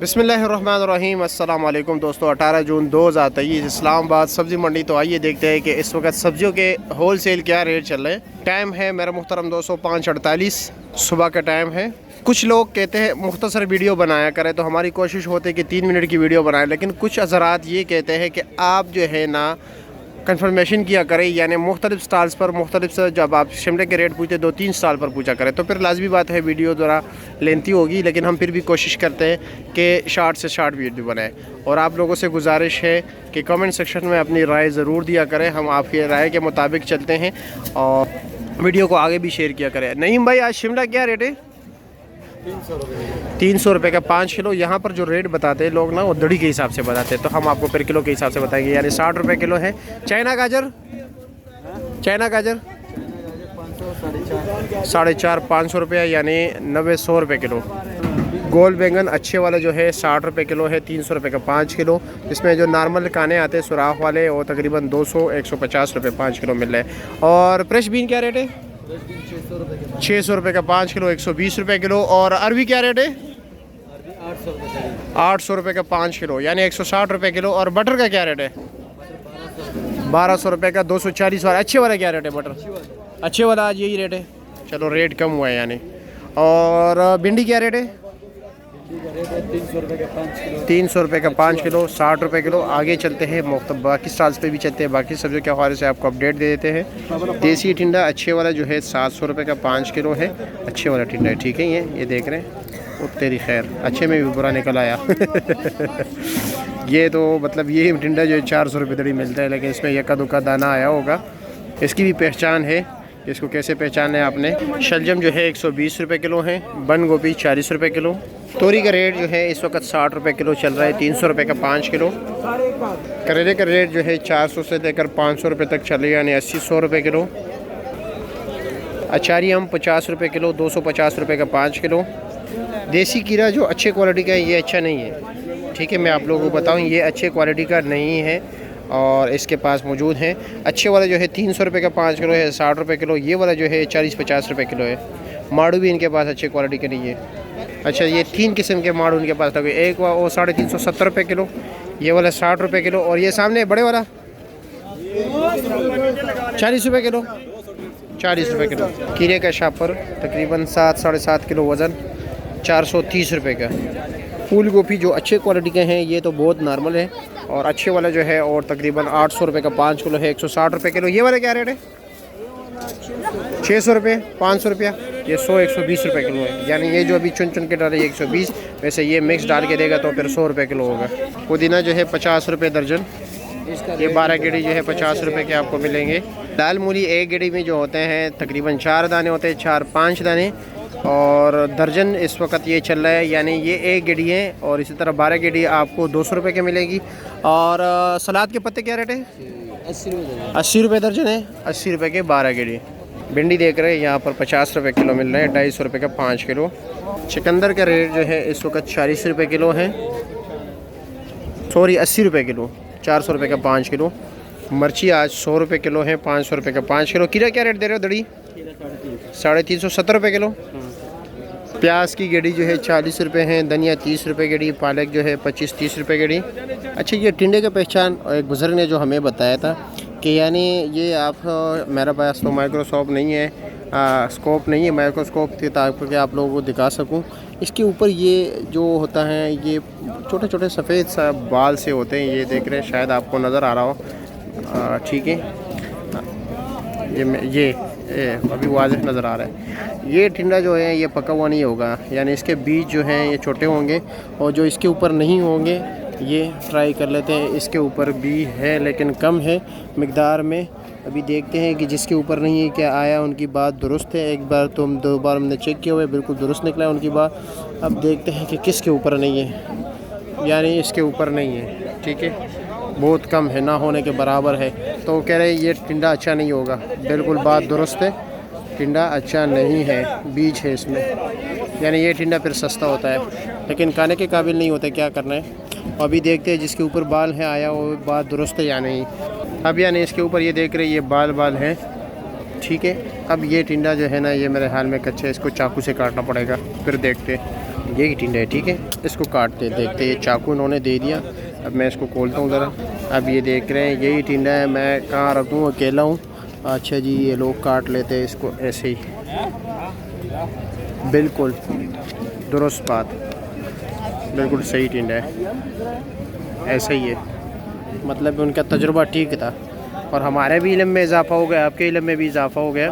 बिस्मिल्लाहिर्रहमानिर्रहीम। अस्सलाम वालेकुम दोस्तों। 18 जून 2023 इस्लामाबाद सब्ज़ी मंडी। तो आइए देखते हैं कि इस वक्त सब्जियों के होल सेल क्या रेट चल रहे हैं। टाइम है मेरा मुहतरम दोस्तों 5:48 सुबह का टाइम है। कुछ लोग कहते हैं मुख्तसर वीडियो बनाया करें, तो हमारी कोशिश होती है कि 3 मिनट की वीडियो बनाएं, लेकिन कुछ हज़रात ये कहते हैं कि आप जो है ना कंफर्मेशन किया करें, यानी मुख्तलिफ स्टॉल्स पर मुख्तलिफ से जब आप शिमले के रेट पूछते 2-3 स्टॉल पर पूछा करें, तो फिर लाजमी बात है वीडियो ज़रा लेंथी होगी, लेकिन हम फिर भी कोशिश करते हैं कि शार्ट से शार्ट वीडियो बनाएं। और आप लोगों से गुजारिश है कि कमेंट सेक्शन में अपनी राय ज़रूर दिया करें, हम आपकी राय के मुताबिक चलते हैं और वीडियो को आगे भी शेयर किया करें। नईम भाई, आज शिमला क्या रेट है? 300 रुपये का 5 किलो। यहाँ पर जो रेट बताते हैं लोग ना, वो दड़ी के हिसाब से बताते हैं, तो हम आपको पर किलो के हिसाब से बताएंगे, यानी 60 रुपये किलो है। चाइना गाजर 4.5 500 रुपये, यानी 90-100 रुपये किलो। गोल बैंगन अच्छे वाला जो है 60 रुपये किलो है, 300 रुपये का 5 किलो। इसमें जो नॉर्मल काने आते हैं सुराख वाले, वो तकरीबन 200-150 रुपये 5 किलो मिल रहे हैं। और फ्रेश बीन क्या रेट है? 600 रुपये का 5 किलो, 120 रुपये किलो। और अरबी क्या रेट है? 800 रुपये का 5 किलो, यानी 160 रुपये किलो। और बटर का क्या रेट है? 1200 रुपये का 240 वाला। अच्छे वाला क्या रेट है बटर? अच्छे वाला आज यही रेट है। चलो रेट कम हुआ है यानी। और भिंडी क्या रेट है? 300 रुपये का 5 किलो, 60 रुपये किलो। आगे चलते हैं, बाकी स्टॉल्स पे भी चलते हैं, बाकी सब्जियों के हवाले से आपको अपडेट दे देते हैं। देसी टिंडा अच्छे वाला जो है 700 रुपये का 5 किलो है। अच्छे वाला टिंडा है, ठीक है। ये देख रहे हैं, वो तेरी खैर अच्छे में भी बुरा निकल आया। ये तो मतलब ये टिंडा जो है 400 रुपये दड़ी मिलता है, लेकिन इसमें यक्का दुक्का दाना आया होगा। इसकी भी पहचान है, इसको कैसे पहचान है आपने। शलजम जो है 120 रुपये किलो है। बंद गोभी 40 रुपये किलो। तोरी का रेट जो है इस वक्त 60 रुपये किलो चल रहा है, 300 रुपये का 5 किलो। करेले का रेट जो है 400 से लेकर 500 रुपये तक चल रहा है, यानी 80-100 रुपये किलो। अचारी आम 50 रुपये किलो, 250 रुपये का 5 किलो। देसी कीरा जो अच्छे क्वालिटी का है, ये अच्छा नहीं है, ठीक है। मैं आप लोगों को बताऊँ, ये अच्छे क्वालिटी का नहीं है और इसके पास मौजूद हैं। अच्छे वाला जो है 300 रुपये का 5 किलो है, 60 रुपये किलो। ये वाला जो है 40-50 रुपये किलो है। माड़ू भी इनके पास अच्छे क्वालिटी के नहीं है। अच्छा, ये 3 किस्म के माड़ू इनके पास लगे। एक वो 350-70 रुपये किलो, ये वाला 60 रुपये किलो। और ये सामने बड़े वाला 40 रुपये किलो, 40 रुपये किलो। कीरे का शापर तकरीबन 7-7.5 किलो वज़न, 430 रुपये का। फूल गोभी जो अच्छे क्वालिटी के हैं, ये तो बहुत नॉर्मल है। और अच्छे वाला जो है और तकरीबन 800 रुपये का 5 किलो है, 160 रुपये किलो। ये वाला क्या रेट है? 600 रुपये, 500 रुपया। ये 100-120 रुपये किलो है, यानी ये जो अभी चुन चुन के डाले 120, वैसे ये मिक्स डाल के देगा तो फिर 100 रुपये किलो होगा। पुदीना जो है 50 रुपये दर्जन। ये 12 गेड़ी जो है 50 रुपये के आपको मिलेंगे। दाल मूली एक गेड़ी में जो होते हैं तकरीबन 4 दाने होते हैं, 4-5 दाने। और दर्जन इस वक्त ये चल रहा है, यानी ये एक गेड़ी है। और इसी तरह 12 गेड़ी आपको 200 रुपये के मिलेगी। और सलाद के पत्ते क्या रेट है? 80 रुपये दर्जन है, 80 रुपये के 12 गेड़ी। भिंडी देख रहे हैं यहाँ पर 50 रुपये किलो मिल रहे हैं, 250 रुपये का 5 किलो। चुकंदर का रेट जो है इस वक्त 40 रुपये किलो है, 80 रुपये किलो, 400 रुपये का 5 किलो। मिर्ची आज 100 रुपये किलो है, 500 रुपये का 5 किलो। कीरा क्या रेट दे रहे हो दड़ी? 350-70 रुपये किलो। प्याज की गेड़ी जो है 40 रुपये है, धनिया 30 रुपये गेड़ी, पालक जो है 25-30 रुपये गेड़ी। अच्छा, ये टिंडे का पहचान एक बुज़ुर्ग ने जो हमें बताया था कि यानी ये आप, मेरे पास तो माइक्रोस्कोप नहीं है, स्कोप नहीं है, माइक्रोस्कोप थी ताकि आप लोगों को दिखा सकूं। इसके ऊपर ये जो होता है, ये छोटे छोटे सफ़ेद सा बाल से होते हैं। ये देख रहे हैं, शायद आपको नज़र आ रहा हो, ठीक है। ये अभी वाज़ेह नज़र आ रहा है। ये टिंडा जो है ये पका हुआ नहीं होगा, यानी इसके बीज जो हैं ये छोटे होंगे। और जो इसके ऊपर नहीं होंगे, ये ट्राई कर लेते हैं। इसके ऊपर भी है लेकिन कम है मिकदार में। अभी देखते हैं कि जिसके ऊपर नहीं है क्या आया। उनकी बात दुरुस्त है, एक बार तो 2 बार हमने चेक किया हुआ है, बिल्कुल दुरुस्त निकला है उनकी बात। अब देखते हैं कि किसके ऊपर नहीं है, यानी इसके ऊपर नहीं है, ठीक है। बहुत कम है, ना होने के बराबर है। तो कह रहे ये टिंडा अच्छा नहीं होगा, बिल्कुल बात दुरुस्त है, टिंडा अच्छा नहीं है, बीज है इसमें, यानी ये टिंडा फिर सस्ता होता है लेकिन खाने के काबिल नहीं होता। क्या करना है, अभी देखते हैं जिसके ऊपर बाल है आया वो बात दुरुस्त है या नहीं। अब यानी इसके ऊपर ये देख रहे ये बाल हैं, ठीक है। अब ये टिंडा जो है ना, ये मेरे हाल में कच्चा है, इसको चाकू से काटना पड़ेगा, फिर देखते। यही टिंडा है, ठीक है, इसको काटते देखते। ये चाकू उन्होंने दे दिया, अब मैं इसको खोलता हूँ ज़रा। अब ये देख रहे हैं, यही टिंडा है, मैं कहाँ रखूँ, अकेला हूँ। अच्छा जी, ये लोग काट लेते हैं इसको ऐसे ही, बिल्कुल दुरुस्त बात, बिल्कुल सही टिंडा है, ऐसा ही है। मतलब उनका तजुर्बा ठीक था और हमारे भी इल्म में इजाफ़ा हो गया, आपके इल्म में भी इजाफ़ा हो गया।